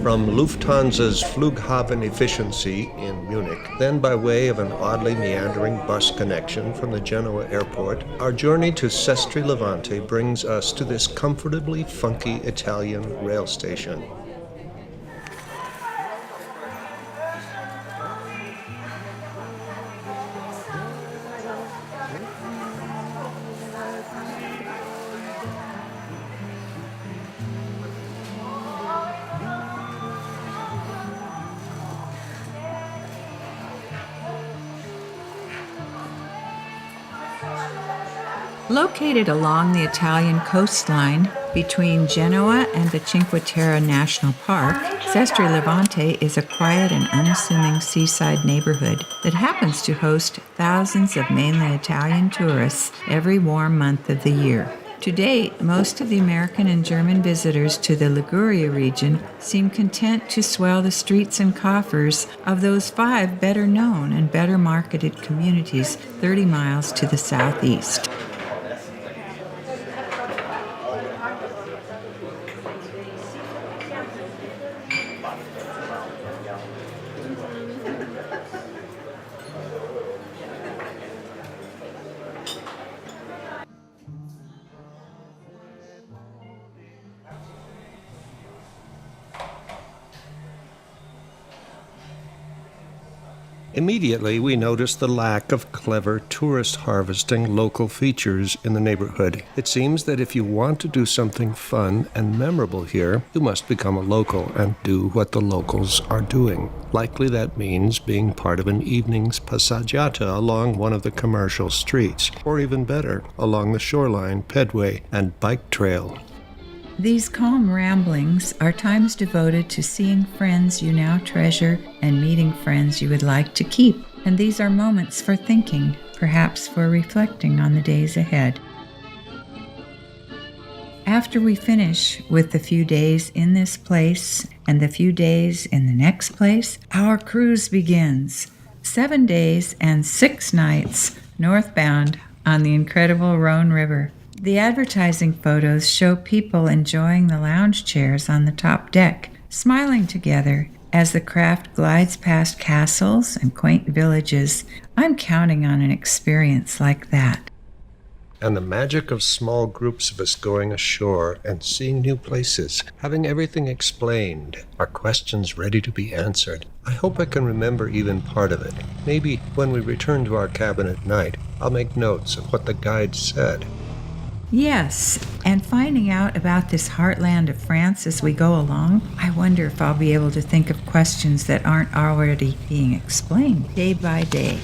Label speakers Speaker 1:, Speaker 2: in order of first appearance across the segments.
Speaker 1: From Lufthansa's Flughafen Efficiency in Munich, then by way of an oddly meandering bus connection from the Genoa airport, our journey to Sestri Levante brings us to this comfortably funky Italian rail station.
Speaker 2: Located along the Italian coastline between Genoa and the Cinque Terre National Park, Sestri Levante is a quiet and unassuming seaside neighborhood that happens to host thousands of mainly Italian tourists every warm month of the year. To date, most of the American and German visitors to the Liguria region seem content to swell the streets and coffers of those 5 better known and better marketed communities 30 miles to the southeast.
Speaker 1: Immediately, we notice the lack of clever tourist harvesting local features in the neighborhood. It seems that if you want to do something fun and memorable here, you must become a local and do what the locals are doing. Likely that means being part of an evening's passeggiata along one of the commercial streets, or even better, along the shoreline, pedway, and bike trail.
Speaker 2: These calm ramblings are times devoted to seeing friends you now treasure and meeting friends you would like to keep. And these are moments for thinking, perhaps for reflecting on the days ahead. After we finish with the few days in this place and the few days in the next place, our cruise begins. 7 days and 6 nights northbound on the incredible Rhone River. The advertising photos show people enjoying the lounge chairs on the top deck, smiling together as the craft glides past castles and quaint villages. I'm counting on an experience like that.
Speaker 1: And the magic of small groups of us going ashore and seeing new places, having everything explained, our questions ready to be answered. I hope I can remember even part of it. Maybe when we return to our cabin at night, I'll make notes of what the guide said.
Speaker 2: Yes, and finding out about this heartland of France as we go along, I wonder if I'll be able to think of questions that aren't already being explained day by day.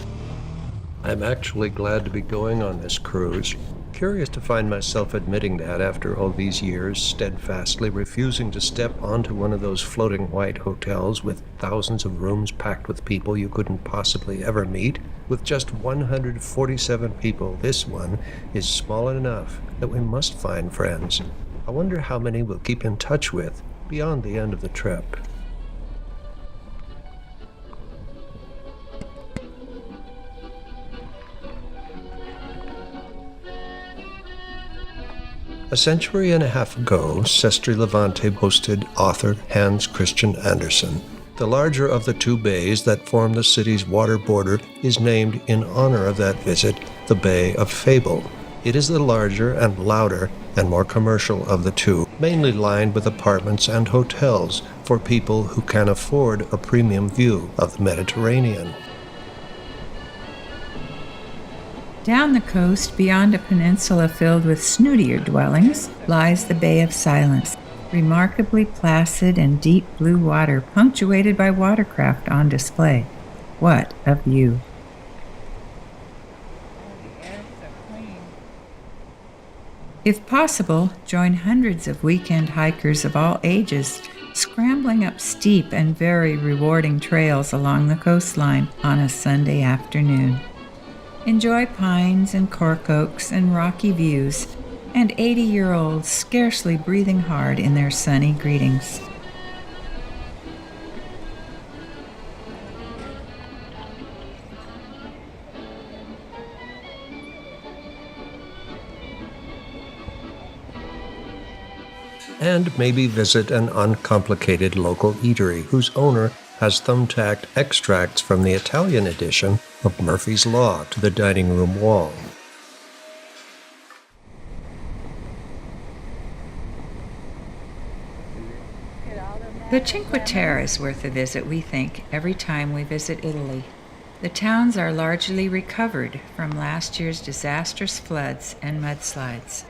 Speaker 1: I'm actually glad to be going on this cruise. Curious to find myself admitting that after all these years, steadfastly refusing to step onto one of those floating white hotels with thousands of rooms packed with people you couldn't possibly ever meet. With just 147 people, this one is small enough that we must find friends. I wonder how many we'll keep in touch with beyond the end of the trip. A century and a half ago, Sestri Levante hosted author Hans Christian Andersen. The larger of the 2 bays that form the city's water border is named in honor of that visit, the Bay of Fable. It is the larger and louder and more commercial of the 2, mainly lined with apartments and hotels for people who can afford a premium view of the Mediterranean.
Speaker 2: Down the coast, beyond a peninsula filled with snootier dwellings, lies the Bay of Silence, remarkably placid and deep blue water punctuated by watercraft on display. What a view! If possible, join hundreds of weekend hikers of all ages, scrambling up steep and very rewarding trails along the coastline on a Sunday afternoon. Enjoy pines and cork oaks and rocky views, and 80-year-olds scarcely breathing hard in their sunny greetings.
Speaker 1: and maybe visit an uncomplicated local eatery whose owner has thumbtacked extracts from the Italian edition of Murphy's Law to the dining room wall.
Speaker 2: The Cinque Terre is worth a visit, we think, every time we visit Italy. The towns are largely recovered from last year's disastrous floods and mudslides.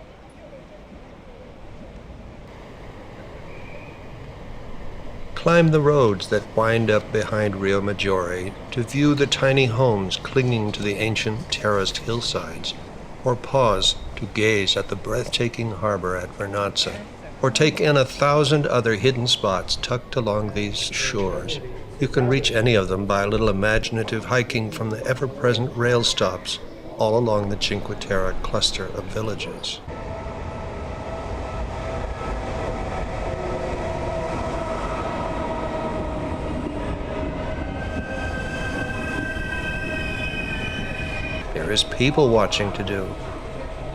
Speaker 1: Climb the roads that wind up behind Rio Maggiore to view the tiny homes clinging to the ancient terraced hillsides, or pause to gaze at the breathtaking harbor at Vernazza, or take in 1,000 other hidden spots tucked along these shores. You can reach any of them by a little imaginative hiking from the ever-present rail stops all along the Cinque Terre cluster of villages. There is people watching to do.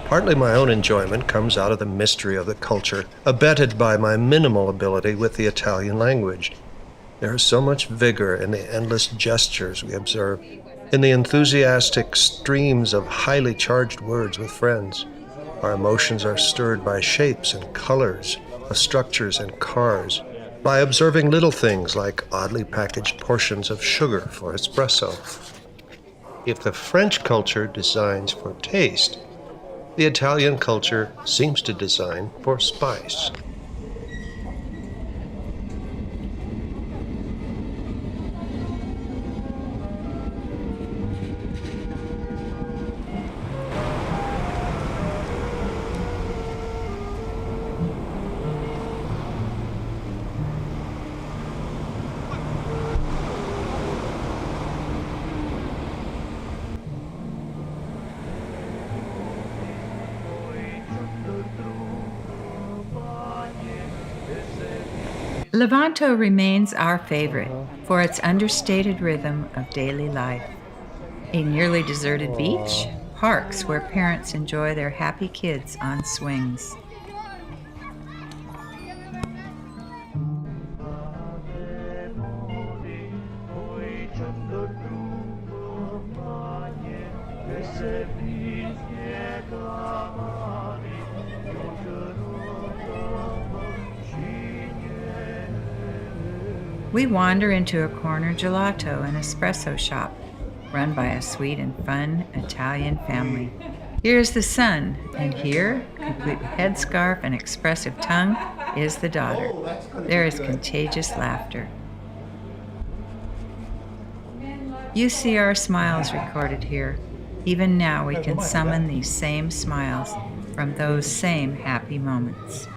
Speaker 1: Partly my own enjoyment comes out of the mystery of the culture, abetted by my minimal ability with the Italian language. There is so much vigor in the endless gestures we observe, in the enthusiastic streams of highly charged words with friends. Our emotions are stirred by shapes and colors, of structures and cars, by observing little things like oddly packaged portions of sugar for espresso. If the French culture designs for taste, the Italian culture seems to design for spice.
Speaker 2: Levanto remains our favorite for its understated rhythm of daily life. A nearly deserted beach, parks where parents enjoy their happy kids on swings. We wander into a corner gelato and espresso shop run by a sweet and fun Italian family. Here's the son, and here, complete with headscarf and expressive tongue, is the daughter. There is contagious laughter. You see our smiles recorded here. Even now we can summon these same smiles from those same happy moments.